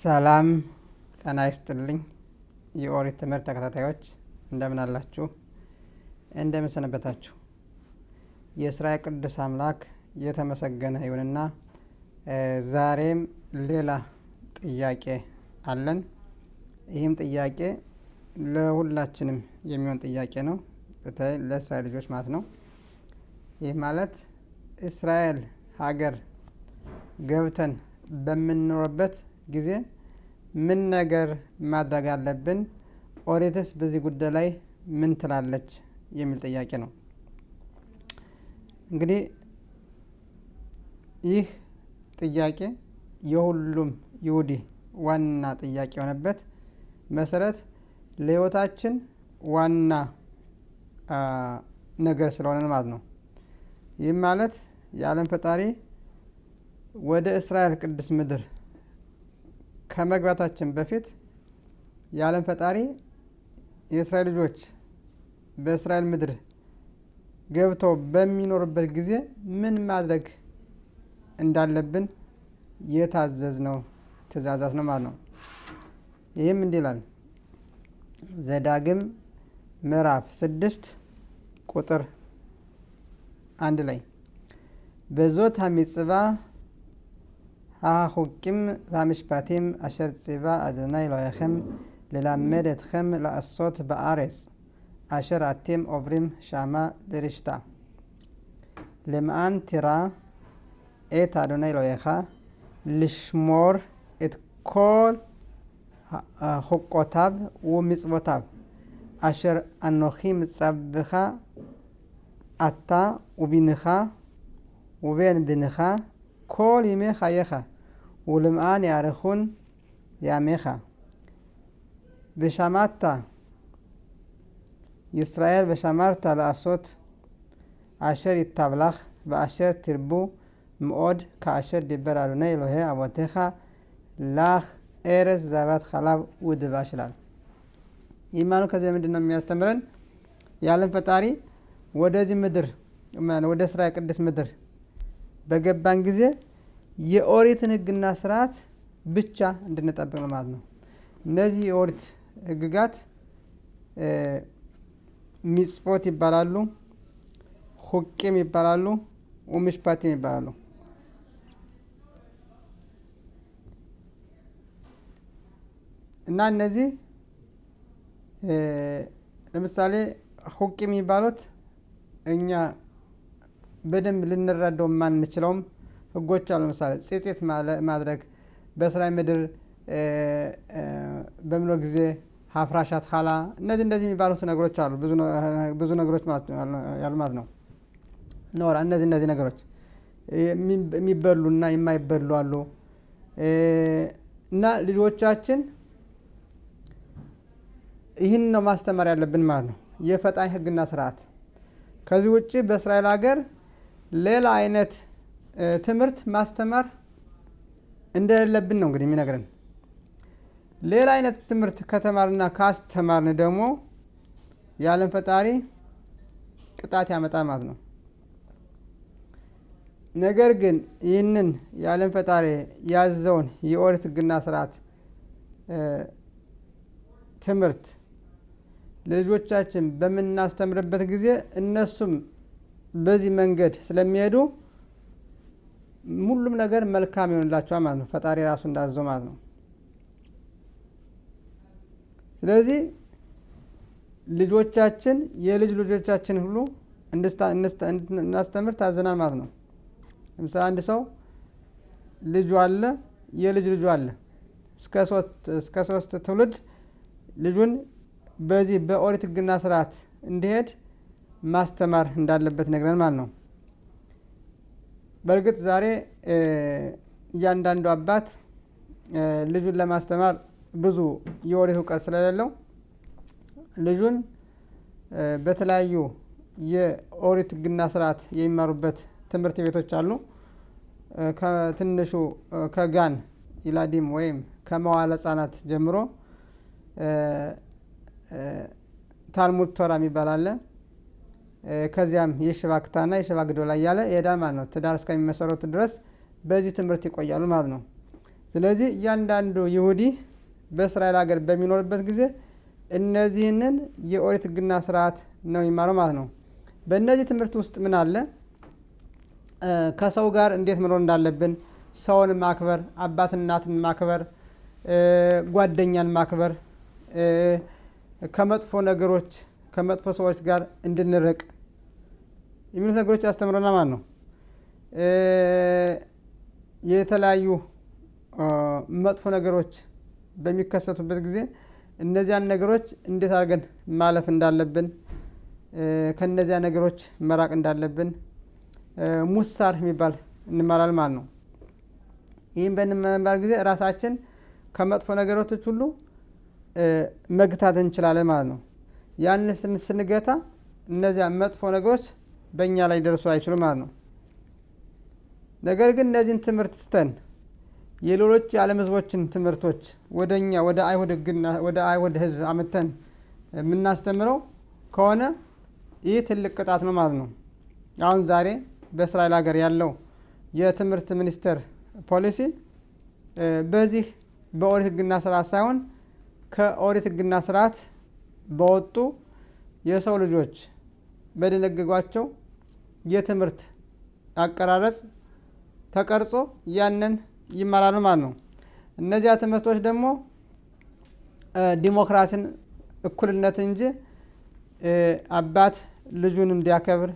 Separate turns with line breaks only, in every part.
ሰላም ጤና ይስጥልኝ። የኦሪት ትምህርት ተከታታዮች እንደምን አላችሁ? እንደምን ሰነበታችሁ? የእስራኤል ቅዱስ አምላክ የተመሰገነ ይሁንና ዛሬም ሌላ ጥያቄ አለን። ይህም ጥያቄ ለሁላችንም የሚሆን ጥያቄ ነው። በተለይ ለእስራኤል ልጆች ማለት ነው። ይህ ማለት እስራኤል ሀገር ገብተን በምንኖርበት ጊዜ ምን ነገር ማድረግ አለብን? ኦሪትስ በዚህ ጉዳይ ላይ ምን ትላለች? የሚል ጥያቄ ነው። እንግዲህ ይህ ጥያቄ የሁሉም ይሁዲ ዋና ጥያቄ የሆነበት መሰረት ለሕይወታችን ዋና ነገር ስለሆነ ማለት ነው። ይህ ማለት የዓለም ፈጣሪ ወደ እስራኤል ቅዱስ ምድር ከመግባታችን በፊት የዓለም ፈጣሪ የእስራኤል ልጆች በእስራኤል ምድር ገብተው በሚኖርበት ጊዜ ምን ማድረግ እንዳለብን የታዘዝነው ትእዛዛት ነው ማለት ነው። ይህም እንዲህ ይላል። ዘዳግም ምዕራፍ 6 ቁጥር 1 ላይ በዞት ሀሚጽባ החוקים והמשפטים אשר ציווה אדוני אלוהיכם ללמד אתכם לעשות בארץ אשר אתם עוברים שמה דרשתה למען תירא את אדוני אלוהיך לשמור את כל חוקותיו ומצוותיו אשר אנוכי מצווך אתה ובנך ובן בנך כל ימי חייך ולמען יארכון ימיך ושמעת ישראל ושמרת לעשות אשר ייטב לך ואשר תרבו מאוד כאשר דיבר אדוני אלוהי אבותיך לך ארץ זבת חלב ודבש ይላል። ይህ ማለት ከዚህ ምንድን ነው የሚያስተምረን? የዓለም ፈጣሪ ወደዚህ ምድር ወደ እስራኤል ቅዱስ ምድር በገባን ጊዜ የኦሪትን ሕግና ስርዓት ብቻ እንድንጠብቅ ነው ማለት ነው። እነዚህ የኦሪት ሕግጋት ሚጽፎት ይባላሉ፣ ሁቂም ይባላሉ፣ ወምሽፓቲም ይባላሉ። እና እነዚህ ለምሳሌ ሁቂም የሚባሉት እኛ በደንብ ልንረዳው ማንችለውም ህጎች አሉ። ለምሳሌ ጼጼት ማድረግ በእስራኤል ምድር በሚኖር ጊዜ ሀፍራሻት ኋላ እንደዚህ የሚባሉት ነገሮች አሉ። ብዙ ነገሮች ያሉ ማለት ነው። ኖራ እነዚህ ነገሮች የሚበሉና የማይበሉ አሉ። እና ልጆቻችን ይህን ነው ማስተማር ያለብን ማለት ነው፣ የፈጣኝ ህግና ስርዓት። ከዚህ ውጭ በእስራኤል ሀገር ሌላ አይነት ትምህርት ማስተማር እንደሌለብን ነው እንግዲህ የሚነግረን። ሌላ አይነት ትምህርት ከተማርና ካስተማርን ደግሞ የዓለም ፈጣሪ ቅጣት ያመጣል ማለት ነው። ነገር ግን ይህንን የዓለም ፈጣሪ ያዘውን የኦሪት ህግና ስርዓት ትምህርት ለልጆቻችን በምናስተምርበት ጊዜ እነሱም በዚህ መንገድ ስለሚሄዱ ሁሉም ነገር መልካም ይሆንላቸዋል ማለት ነው፣ ፈጣሪ ራሱ እንዳዘው ማለት ነው። ስለዚህ የልጅ ልጆቻችን ሁሉ እናስተምር ታዘናል ማለት ነው። ለምሳሌ አንድ ሰው ልጁ አለ፣ የልጅ ልጁ አለ። እስከ 3 ትውልድ ልጁን በዚህ በኦሪት ህግና ስርዓት እንዲሄድ ማስተማር እንዳለበት ነግረን ማለት ነው። በእርግጥ ዛሬ እያንዳንዱ አባት ልጁን ለማስተማር ብዙ የኦሪት እውቀት ስለሌለው ልጁን በተለያዩ የኦሪት ህግና ስርዓት የሚማሩበት ትምህርት ቤቶች አሉ። ከትንሹ ከጋን ኢላዲም ወይም ከመዋለ ህጻናት ጀምሮ ታልሙድ ቶራ የሚባል አለ። ከዚያም የሽባ ክታና የሽባ ግዶ ላይ ያለ ይሄዳል ማለት ነው። ትዳር እስከሚመሰረቱ ድረስ በዚህ ትምህርት ይቆያሉ ማለት ነው። ስለዚህ እያንዳንዱ ይሁዲ በእስራኤል ሀገር በሚኖርበት ጊዜ እነዚህንን የኦሪት ሕግና ስርዓት ነው የሚማረው ማለት ነው። በእነዚህ ትምህርት ውስጥ ምን አለ? ከሰው ጋር እንዴት መኖር እንዳለብን፣ ሰውን ማክበር፣ አባት እናትን ማክበር፣ ጓደኛን ማክበር፣ ከመጥፎ ነገሮች ከመጥፎ ሰዎች ጋር እንድንርቅ የሚሉት ነገሮች ያስተምረናል ማለት ነው። የተለያዩ መጥፎ ነገሮች በሚከሰቱበት ጊዜ እነዚያን ነገሮች እንዴት አድርገን ማለፍ እንዳለብን፣ ከነዚያ ነገሮች መራቅ እንዳለብን ሙሳር የሚባል እንማራል ማለት ነው። ይህም በንመማር ጊዜ ራሳችን ከመጥፎ ነገሮች ሁሉ መግታት እንችላለን ማለት ነው። ያን ስንገታ እነዚያ መጥፎ ነገሮች በእኛ ላይ ደርሱ አይችሉም ማለት ነው። ነገር ግን እነዚህን ትምህርት ስተን የሌሎች የዓለም ህዝቦችን ትምህርቶች ወደኛ ወደ አይሁድ ህግና ወደ አይሁድ ህዝብ አመተን የምናስተምረው ከሆነ ይህ ትልቅ ቅጣት ነው ማለት ነው። አሁን ዛሬ በእስራኤል ሀገር ያለው የትምህርት ሚኒስቴር ፖሊሲ በዚህ በኦሪት ህግና ስርዓት ሳይሆን ከኦሪት ህግና ስርዓት በወጡ የሰው ልጆች በደነገጓቸው የትምህርት አቀራረጽ ተቀርጾ ያንን ይማራሉ ማለት ነው። እነዚያ ትምህርቶች ደግሞ ዲሞክራሲን፣ እኩልነት እንጂ አባት ልጁን እንዲያከብር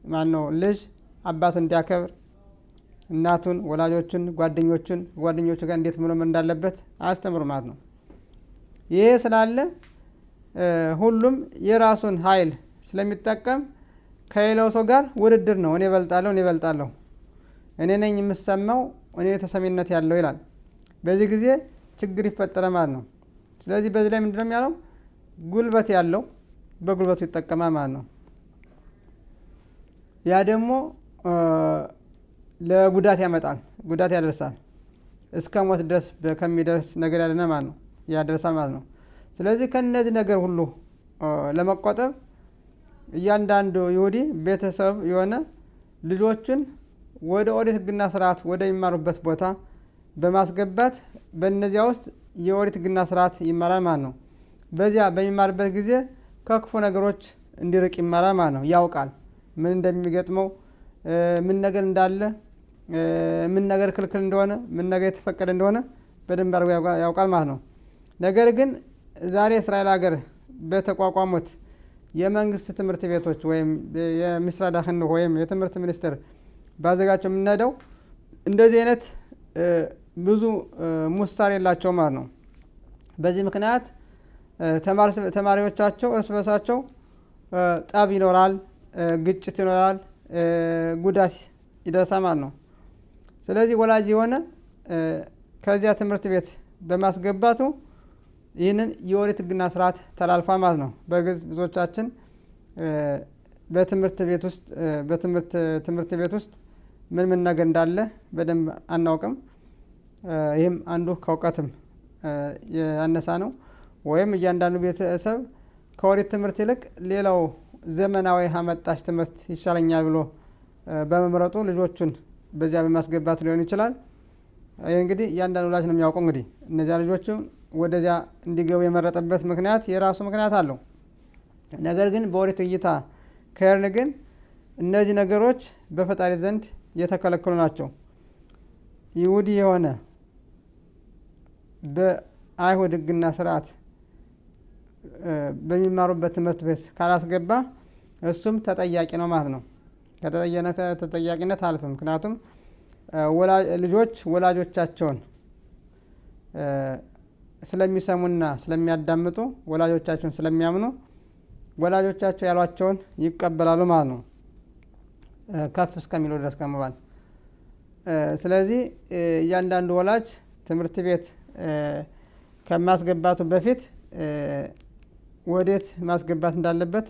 ማነው ልጅ አባቱን እንዲያከብር፣ እናቱን፣ ወላጆቹን፣ ጓደኞቹ ጋር እንዴት መኖር እንዳለበት አያስተምሩ ማለት ነው። ይሄ ስላለ ሁሉም የራሱን ኃይል ስለሚጠቀም ከሌላው ሰው ጋር ውድድር ነው። እኔ እበልጣለሁ፣ እኔ ነኝ የምሰማው፣ እኔ ተሰሚነት ያለው ይላል። በዚህ ጊዜ ችግር ይፈጠረ ማለት ነው። ስለዚህ በዚህ ላይ ምንድነው የሚያለው? ጉልበት ያለው በጉልበቱ ይጠቀማል ማለት ነው። ያ ደግሞ ለጉዳት ያመጣል፣ ጉዳት ያደርሳል፣ እስከ ሞት ድረስ ከሚደርስ ነገር ያደርሳል ማለት ነው። ስለዚህ ከነዚህ ነገር ሁሉ ለመቆጠብ እያንዳንዱ ይሁዲ ቤተሰብ የሆነ ልጆችን ወደ ኦሪት ህግና ስርዓት ወደሚማሩበት ቦታ በማስገባት በእነዚያ ውስጥ የኦሪት ህግና ስርዓት ይማራል ማለት ነው። በዚያ በሚማርበት ጊዜ ከክፉ ነገሮች እንዲርቅ ይማራል ማለት ነው። ያውቃል ምን እንደሚገጥመው፣ ምን ነገር እንዳለ፣ ምን ነገር ክልክል እንደሆነ፣ ምን ነገር የተፈቀደ እንደሆነ በደንብ አድርጎ ያውቃል ማለት ነው። ነገር ግን ዛሬ እስራኤል ሀገር በተቋቋሙት የመንግስት ትምህርት ቤቶች ወይም የሚስራድ ኽኑኽ ወይም የትምህርት ሚኒስቴር ባዘጋቸው የምንሄደው እንደዚህ አይነት ብዙ ሙስታር የላቸው ማለት ነው። በዚህ ምክንያት ተማሪዎቻቸው እርስ በርሳቸው ጠብ ይኖራል፣ ግጭት ይኖራል፣ ጉዳት ይደርሳል ማለት ነው። ስለዚህ ወላጅ የሆነ ከዚያ ትምህርት ቤት በማስገባቱ ይህንን የኦሪት ህግና ስርዓት ተላልፏል ማለት ነው። በግልጽ ብዙዎቻችን በትምህርት ቤት ውስጥ ምን ነገር እንዳለ በደንብ አናውቅም። ይህም አንዱ ከእውቀትም ያነሳ ነው። ወይም እያንዳንዱ ቤተሰብ ከኦሪት ትምህርት ይልቅ ሌላው ዘመናዊ አመጣሽ ትምህርት ይሻለኛል ብሎ በመምረጡ ልጆቹን በዚያ በማስገባት ሊሆን ይችላል። ይህ እንግዲህ እያንዳንዱ ወላጅ ነው የሚያውቀው። እንግዲህ እነዚያ ልጆቹ ወደዚያ እንዲገቡ የመረጠበት ምክንያት የራሱ ምክንያት አለው። ነገር ግን በኦሪት እይታ ከሄድን ግን እነዚህ ነገሮች በፈጣሪ ዘንድ የተከለከሉ ናቸው። ይሁዲ የሆነ በአይሁድ ህግና ስርዓት በሚማሩበት ትምህርት ቤት ካላስገባ እሱም ተጠያቂ ነው ማለት ነው። ከተጠያቂነት አልፍ። ምክንያቱም ልጆች ወላጆቻቸውን ስለሚሰሙና ስለሚያዳምጡ፣ ወላጆቻቸውን ስለሚያምኑ ወላጆቻቸው ያሏቸውን ይቀበላሉ ማለት ነው፣ ከፍ እስከሚሉ ድረስ ከመባል። ስለዚህ እያንዳንዱ ወላጅ ትምህርት ቤት ከማስገባቱ በፊት ወዴት ማስገባት እንዳለበት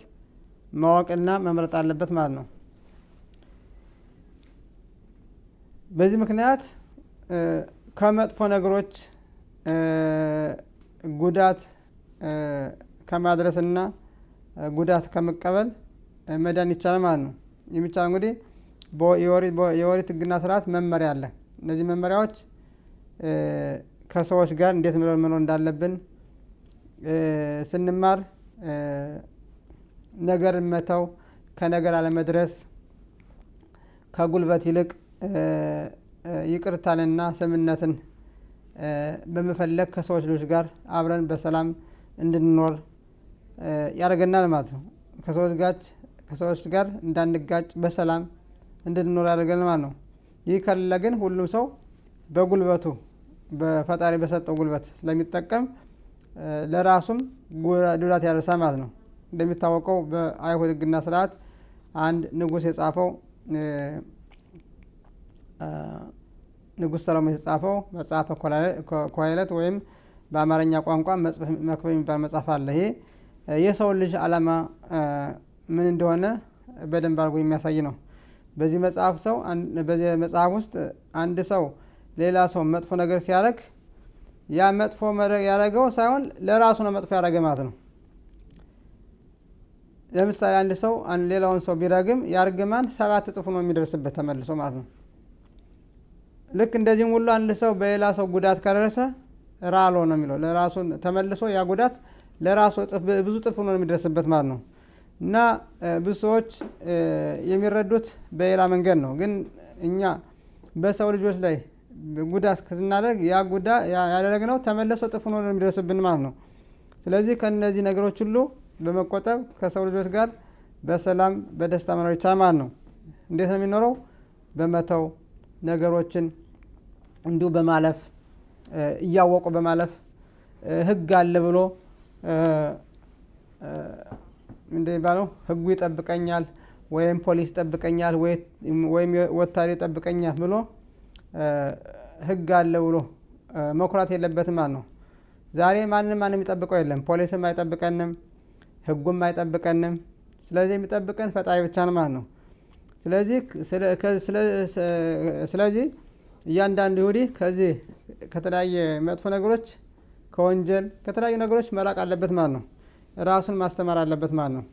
ማወቅና መምረጥ አለበት ማለት ነው። በዚህ ምክንያት ከመጥፎ ነገሮች ጉዳት ከማድረስና ጉዳት ከመቀበል መዳን ይቻላል ማለት ነው። የሚቻለው እንግዲህ የኦሪት ህግና ስርዓት መመሪያ አለ። እነዚህ መመሪያዎች ከሰዎች ጋር እንዴት መኖር እንዳለብን ስንማር ነገር መተው፣ ከነገር አለመድረስ፣ ከጉልበት ይልቅ ይቅርታንና ስምነትን በመፈለግ ከሰዎች ልጆች ጋር አብረን በሰላም እንድንኖር ያደርገናል ማለት ነው። ከሰዎች ጋር እንዳንጋጭ በሰላም እንድንኖር ያደርገናል ማለት ነው። ይህ ከሌለ ግን ሁሉም ሰው በጉልበቱ በፈጣሪ በሰጠው ጉልበት ስለሚጠቀም ለራሱም ጉዳት ያደርሳል ማለት ነው። እንደሚታወቀው በአይሁድ ሕግና ስርዓት አንድ ንጉሥ የጻፈው ንጉሥ ሰሎሞን የጻፈው መጽሐፈ ኮሄለት ወይም በአማርኛ ቋንቋ መክብብ የሚባል መጽሐፍ አለ። ይሄ የሰው ልጅ ዓላማ ምን እንደሆነ በደንብ አድርጎ የሚያሳይ ነው። በዚህ መጽሐፍ ውስጥ አንድ ሰው ሌላ ሰው መጥፎ ነገር ሲያደርግ ያ መጥፎ ያደረገው ሳይሆን ለራሱ ነው መጥፎ ያደረገ ማለት ነው። ለምሳሌ አንድ ሰው ሌላውን ሰው ቢረግም ያርግማን 7 እጥፍ ነው የሚደርስበት ተመልሶ ማለት ነው። ልክ እንደዚህም ሁሉ አንድ ሰው በሌላ ሰው ጉዳት ከደረሰ ራሎ ነው የሚለው ለራሱ ተመልሶ ያ ጉዳት ለራሱ ብዙ እጥፍ ነው የሚደርስበት ማለት ነው። እና ብዙ ሰዎች የሚረዱት በሌላ መንገድ ነው። ግን እኛ በሰው ልጆች ላይ ጉዳት ስናደርግ ያደረግነው ተመልሶ እጥፍ ነው የሚደርስብን ማለት ነው። ስለዚህ ከነዚህ ነገሮች ሁሉ በመቆጠብ ከሰው ልጆች ጋር በሰላም በደስታ መኖር ይቻላል ማለት ነው። እንዴት ነው የሚኖረው? በመተው ነገሮችን እንዲሁ በማለፍ እያወቁ በማለፍ ሕግ አለ ብሎ እንደሚባለው ሕጉ ይጠብቀኛል ወይም ፖሊስ ይጠብቀኛል ወይም ወታደር ይጠብቀኛል ብሎ ሕግ አለ ብሎ መኩራት የለበትም ማለት ነው። ዛሬ ማንም ይጠብቀው የለም። ፖሊስም አይጠብቀንም፣ ሕጉም አይጠብቀንም። ስለዚህ የሚጠብቀን ፈጣሪ ብቻ ነው ማለት ነው። ስለዚህ እያንዳንዱ ይሁዲ ከዚህ ከተለያየ መጥፎ ነገሮች ከወንጀል ከተለያዩ ነገሮች መራቅ አለበት ማለት ነው። ራሱን ማስተማር አለበት ማለት ነው።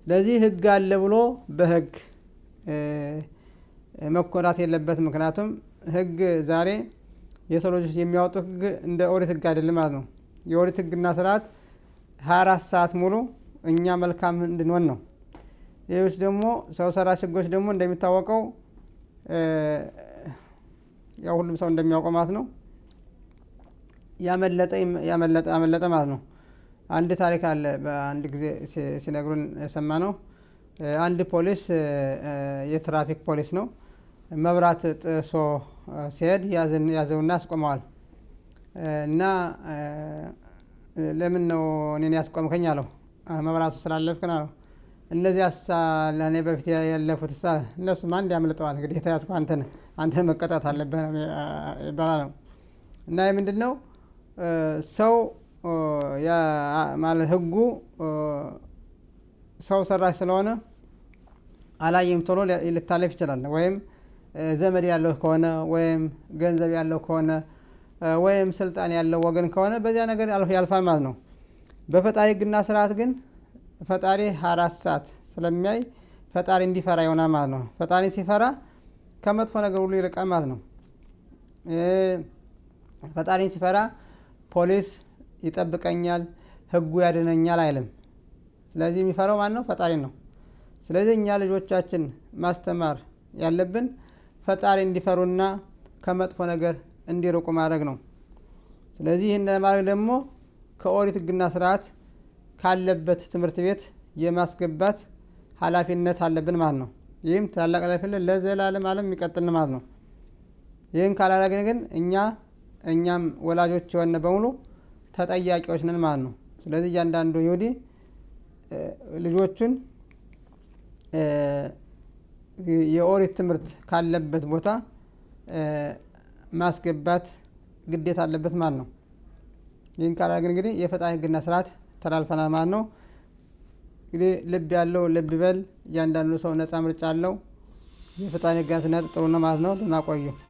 ለዚህ ሕግ አለ ብሎ በሕግ መኮራት የለበት። ምክንያቱም ሕግ ዛሬ የሰው ልጆች የሚያወጡ ሕግ እንደ ኦሪት ሕግ አይደለም ማለት ነው። የኦሪት ሕግና ስርዓት 24 ሰዓት ሙሉ እኛ መልካም እንድንሆን ነው። ሌሎች ደግሞ ሰው ሰራሽ ሕጎች ደግሞ እንደሚታወቀው ያው ሁሉም ሰው እንደሚያውቀው ማለት ነው ያመለጠ ማለት ነው። አንድ ታሪክ አለ በአንድ ጊዜ ሲነግሩን የሰማ ነው። አንድ ፖሊስ የትራፊክ ፖሊስ ነው። መብራት ጥሶ ሲሄድ ያዘውና ያስቆመዋል። እና ለምን ነው እኔን ያስቆምከኝ አለው። መብራቱ ስላለፍክን አለው። እነዚህ ለእኔ በፊት ያለፉት እነሱም አንድ ያምልጠዋል። እንግዲህ የተያዝኩ አንተ መቀጣት አለብህ ይባላል ነው። እና ምንድን ነው ሰው ማለት ሕጉ ሰው ሰራሽ ስለሆነ አላየም ቶሎ ልታለፍ ይችላል። ወይም ዘመድ ያለው ከሆነ ወይም ገንዘብ ያለው ከሆነ ወይም ስልጣን ያለው ወገን ከሆነ በዚያ ነገር ያልፋል ማለት ነው። በፈጣሪ ሕግና ስርዓት ግን ፈጣሪ 24 ሰዓት ስለሚያይ ፈጣሪ እንዲፈራ ይሆናል ማለት ነው። ፈጣሪ ሲፈራ ከመጥፎ ነገር ሁሉ ይርቃል ማለት ነው። ፈጣሪን ሲፈራ ፖሊስ ይጠብቀኛል፣ ሕጉ ያድነኛል አይልም። ስለዚህ የሚፈራው ማን ነው? ፈጣሪ ነው። ስለዚህ እኛ ልጆቻችን ማስተማር ያለብን ፈጣሪ እንዲፈሩና ከመጥፎ ነገር እንዲርቁ ማድረግ ነው። ስለዚህ ይህን ለማድረግ ደግሞ ከኦሪት ሕግና ስርዓት ካለበት ትምህርት ቤት የማስገባት ኃላፊነት አለብን ማለት ነው። ይህም ታላቅ ኃላፊነት ለዘላለም ዓለም የሚቀጥል ማለት ነው። ይህን ካላደረግን ግን እኛም ወላጆች የሆነ በሙሉ ተጠያቂዎች ነን ማለት ነው። ስለዚህ እያንዳንዱ ይሁዲ ልጆቹን የኦሪት ትምህርት ካለበት ቦታ ማስገባት ግዴታ አለበት ማለት ነው። ይህን ካላደረግን እንግዲህ የፈጣሪ ሕግና ስርዓት ተላልፈናል ማለት ነው። እንግዲህ ልብ ያለው ልብ በል። እያንዳንዱ ሰው ነፃ ምርጫ አለው። የፈጣሪ ሕግና ስርዓት ጥሩ ነው ማለት ነው። ደህና ቆዩ።